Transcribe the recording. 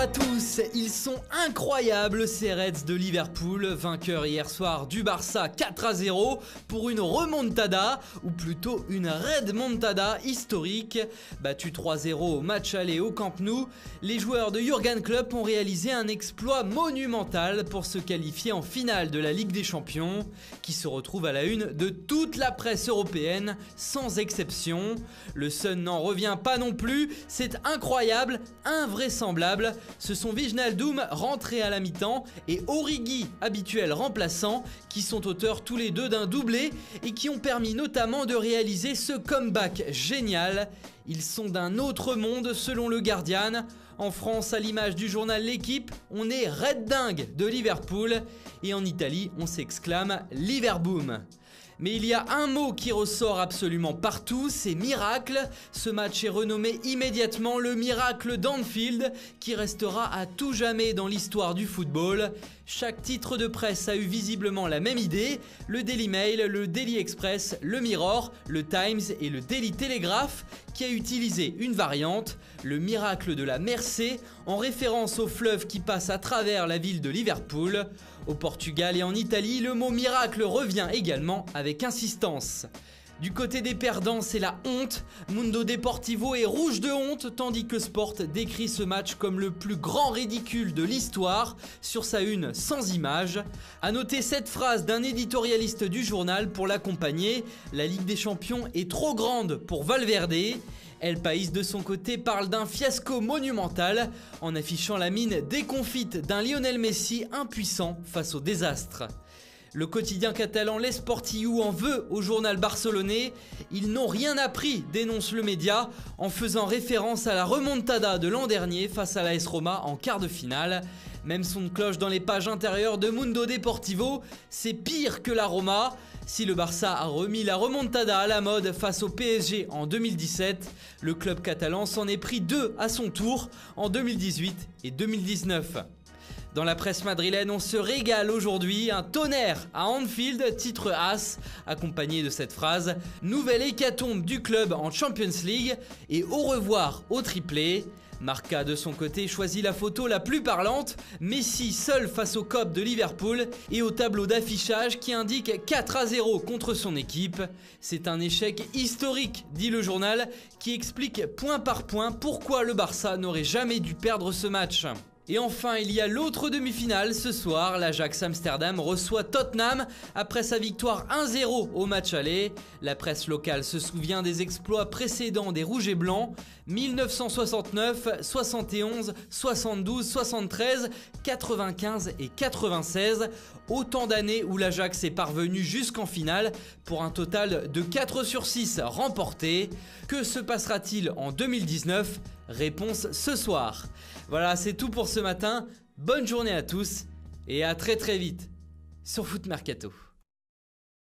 à tous, ils sont incroyables ces Reds de Liverpool, vainqueurs hier soir du Barça 4-0 pour une remontada, ou plutôt une Redmontada historique. Battu 3-0 au match aller au Camp Nou, les joueurs de Jürgen Klopp ont réalisé un exploit monumental pour se qualifier en finale de la Ligue des Champions, qui se retrouve à la une de toute la presse européenne, sans exception. Le Sun n'en revient pas non plus, c'est incroyable, invraisemblable. Ce sont Wijnaldum rentré à la mi-temps et Origi, habituel remplaçant, qui sont auteurs tous les deux d'un doublé et qui ont permis notamment de réaliser ce comeback génial. Ils sont d'un autre monde selon le Guardian. En France, à l'image du journal L'Équipe, on est red dingue de Liverpool et en Italie, on s'exclame Liverboom. Mais il y a un mot qui ressort absolument partout, c'est miracle. Ce match est renommé immédiatement le miracle d'Anfield, qui restera à tout jamais dans l'histoire du football. Chaque titre de presse a eu visiblement la même idée. Le Daily Mail, le Daily Express, le Mirror, le Times et le Daily Telegraph, qui a utilisé une variante, le miracle de la Mersey, en référence au fleuve qui passe à travers la ville de Liverpool. Au Portugal et en Italie, le mot miracle revient également avec insistance. Du côté des perdants, c'est la honte. Mundo Deportivo est rouge de honte, tandis que Sport décrit ce match comme le plus grand ridicule de l'histoire, sur sa une sans image. A noter cette phrase d'un éditorialiste du journal pour l'accompagner: la Ligue des Champions est trop grande pour Valverde. El País de son côté parle d'un fiasco monumental, en affichant la mine déconfite d'un Lionel Messi impuissant face au désastre. Le quotidien catalan L'Esportiu en veut au journal barcelonais. Ils n'ont rien appris, dénonce le média, en faisant référence à la remontada de l'an dernier face à l'AS Roma en quart de finale. Même son de cloche dans les pages intérieures de Mundo Deportivo, c'est pire que la Roma. Si le Barça a remis la remontada à la mode face au PSG en 2017, le club catalan s'en est pris deux à son tour en 2018 et 2019. Dans la presse madrilène, on se régale aujourd'hui, un tonnerre à Anfield, titre As, accompagné de cette phrase « Nouvelle hécatombe du club en Champions League et au revoir au triplé ». Marca de son côté choisit la photo la plus parlante, Messi seul face au COP de Liverpool et au tableau d'affichage qui indique 4-0 contre son équipe. C'est un échec historique, dit le journal, qui explique point par point pourquoi le Barça n'aurait jamais dû perdre ce match. Et enfin, il y a l'autre demi-finale ce soir. L'Ajax Amsterdam reçoit Tottenham après sa victoire 1-0 au match aller. La presse locale se souvient des exploits précédents des Rouges et Blancs. 1969, 71, 72, 73, 95 et 96. Autant d'années où l'Ajax est parvenu jusqu'en finale pour un total de 4 sur 6 remportés. Que se passera-t-il en 2019 ? Réponse ce soir. Voilà, c'est tout pour ce matin. Bonne journée à tous et à très vite sur Foot Mercato.